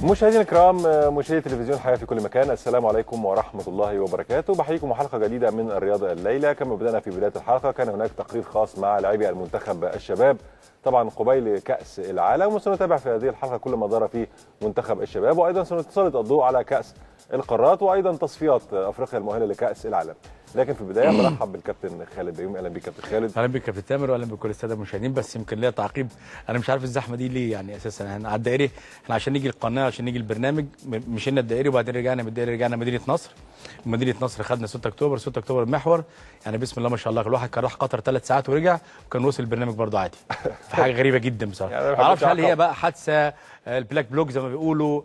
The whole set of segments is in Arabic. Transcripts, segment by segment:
مشاهدينا الكرام، مشاهدي تلفزيون الحياه في كل مكان، السلام عليكم ورحمه الله وبركاته. بحييكم وحلقه جديده من الرياضه الليله. كما بدانا في بدايه الحلقه كان هناك تقرير خاص مع لاعبي المنتخب الشباب طبعا قبيل كاس العالم، وسنتابع في هذه الحلقه كل ما دار في منتخب الشباب، وايضا سنسلط الضوء على كاس القارات وايضا تصفيات افريقيا المؤهله لكاس العالم. لكن في البدايه برحب بالكابتن خالد بيومي. اهلا بك كابتن خالد. اهلا بك كابتن تامر، واهلا بكل الساده المشاهدين. بس يمكن ليا تعقيب، انا مش عارف الزحمه دي ليه يعني اساسا. احنا على الدائري، احنا عشان نيجي القناه عشان نيجي البرنامج مشينا الدائري وبعدين رجعنا من الدائري رجعنا مدينه نصر. مدينه نصر خدنا 6 اكتوبر، 6 اكتوبر المحور. يعني بسم الله ما شاء الله الواحد كان راح قطر 3 ساعات ورجع وكان وصل البرنامج برضه عادي. فحاجه غريبه جدا بصراحه. يعني ما اعرفش هل هي بقى حادثه البلاك بلوك زي ما بيقولوا،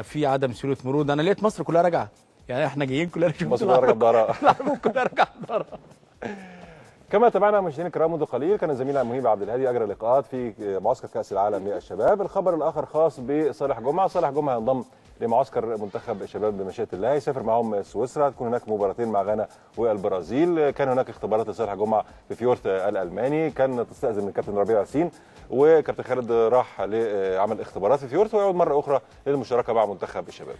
في عدم سيوله مرور. انا لقيت مصر كلها راجعه، يعني احنا جايين كلنا مصر كلها راجعه بضهرها. كلها راجعه بضهرها. كما تابعنا مشاهدينا الكرام منذ قليل كان زميلنا مهيب عبد الهادي اجرى لقاءات في معسكر كاس العالم للشباب. الخبر الاخر خاص بصالح جمعه. صالح جمعه ينضم لمعسكر منتخب الشباب بمشيئه الله، يسافر معهم سويسرا، تكون هناك مباراتين مع غانا والبرازيل. كان هناك اختبارات لصالح جمعه في فيورت الالماني، كان تستاذن من الكابتن ربيع ياسين، وكابتن خالد راح لعمل اختبارات في فيورت ويعود مره اخرى للمشاركه مع منتخب الشباب.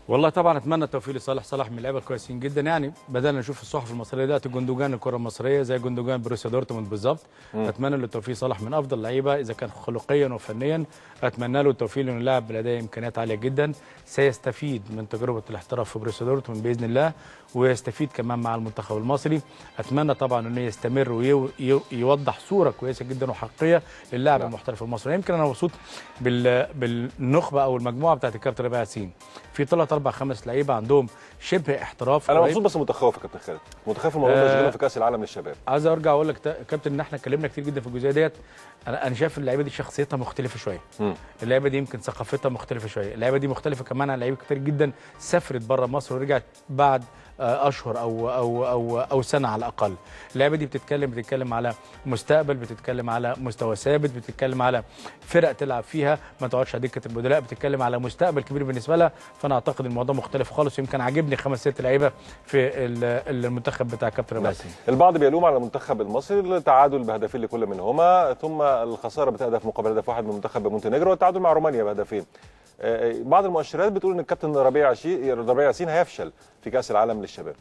والله طبعا اتمنى التوفيق لصالح. صالح من اللعيبه الكويسين جدا، يعني بدانا نشوف الصحف المصريه دلوقتي جندوجان الكره المصريه زي جندوجان بروسيا دورتموند بالظبط. اتمنى له التوفيق. صالح من افضل اللعيبه اذا كان خلقيا وفنيا، اتمنى له التوفيق لانه لاعب لديه امكانيات عاليه جدا، سيستفيد من تجربه الاحتراف في بروسيا دورتموند باذن الله، ويستفيد كمان مع المنتخب المصري. اتمنى طبعا انه يستمر ويوضح صوره كويسه جدا وحقيقيه للاعب المحترف المصري. يمكن انا مبسوط بالنخبه او المجموعه بتاعت الكابتن ربيع ياسين، في 3 4 5 لعيبه عندهم شبه احتراف. انا مبسوط بس متخوف يا كابتن خالد، متخوف الموضوع ده يشغلنا في كاس العالم للشباب. عايز ارجع اقول لك كابتن ان احنا اتكلمنا كتير جدا في الجزئيه ديت. انا شايف اللعيبه دي شخصيتها مختلفه شويه. اللعيبه دي يمكن ثقافتها مختلفه شويه، اللعيبه دي مختلفه كمان عن لعيبه كتير جدا سافرت بره مصر ورجعت بعد اشهر او سنه على الاقل. اللعيبه دي بتتكلم على مستقبل، بتتكلم على مستوى ثابت، بتتكلم على فرق تلعب فيها ما تقعدش على دكه البدلاء، بتتكلم على مستقبل كبير بالنسبه لها. فانا اعتقد الموضوع مختلف خالص، يمكن عاجبني 5 6 لعيبه في المنتخب بتاع كابتن ربيع ياسين. البعض بيلوم على المنتخب المصري التعادل بهدفين لكل منهما، ثم الخساره بهدف مقابل هدف واحد من منتخب مونتينيجرو، والتعادل مع رومانيا بهدفين. بعض المؤشرات بتقول ان الكابتن ربيع ياسين هيفشل في كاس العالم للشباب.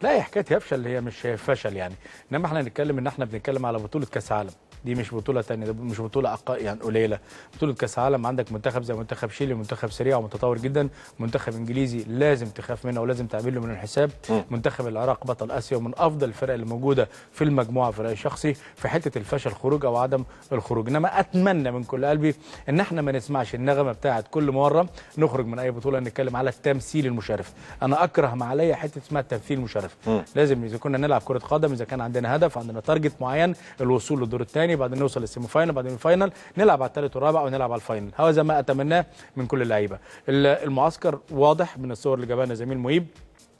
لا، هي حكايه يفشل، هي مش فشل يعني، انما احنا هنتكلم ان احنا بنتكلم على بطوله كاس عالم، دي مش بطوله ثانيه، ده مش بطوله يعني قليله، بطوله كاس عالم. عندك منتخب زي منتخب شيلي، منتخب سريع ومتطور جدا، منتخب انجليزي لازم تخاف منه ولازم تعمل له من الحساب. منتخب العراق بطل اسيا ومن افضل الفرق اللي موجوده في المجموعه في رايي الشخصي. في حته الفشل خروج او عدم الخروج، انما اتمنى من كل قلبي ان احنا ما نسمعش النغمه بتاعت كل مره نخرج من اي بطوله نتكلم على التمثيل المشرف. انا اكره ما عليا حته اسمها التمثيل المشرف. لازم اذا كنا نلعب كره قدم، اذا كان عندنا هدف، عندنا تارجت معين، الوصول للدور الثاني، بعدين نوصل للسيمي فاينل، بعدين الفاينل، نلعب على الثالث والرابع ونلعب على الفاينل. هذا ما اتمناه من كل اللعيبه. المعسكر واضح من الصور اللي جابها لنا زميل مهيب،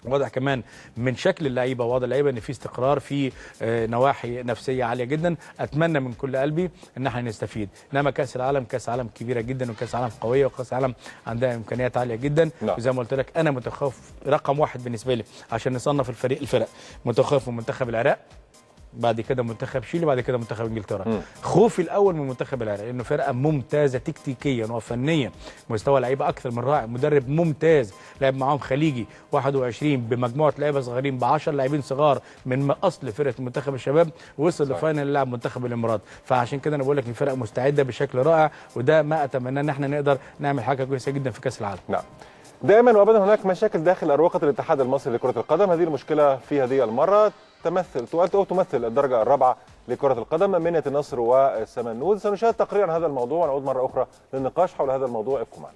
واضح كمان من شكل اللعيبه، واضح اللعيبه ان في استقرار، في نواحي نفسيه عاليه جدا. اتمنى من كل قلبي ان احنا نستفيد. انما كاس العالم كاس عالم كبيره جدا، وكاس عالم قويه، وكاس عالم عندها امكانيات عاليه جدا. وزي ما قلت لك انا متخوف رقم 1 بالنسبه لي عشان نصنف الفرق، متخوف من منتخب العراق، بعد كده منتخب شيلي، بعد كده منتخب انجلترا. خوفي الاول من منتخب العراق لانه فرقه ممتازه تكتيكيا وفنيا، مستوى لعيبه اكثر من رائع، مدرب ممتاز، لعب معاهم خليجي 21 بمجموعه لعيبه صغيرين ب10 لاعبين صغار من اصل فرقه منتخب الشباب، وصل لفاينل لعب منتخب الامارات. فعشان كده انا بقول لك الفرقه مستعده بشكل رائع، وده ما اتمنى ان احنا نقدر نعمل حاجه كويسه جدا في كاس العالم. نعم. دائما وابدا هناك مشاكل داخل اروقه الاتحاد المصري لكره القدم. هذه المشكله في هذه المره تمثل الدرجه الرابعه لكره القدم، منية النصر والسمنود. سنشاهد تقرير عن هذا الموضوع ونعود مره اخرى للنقاش حول هذا الموضوع. ابقوا معنا.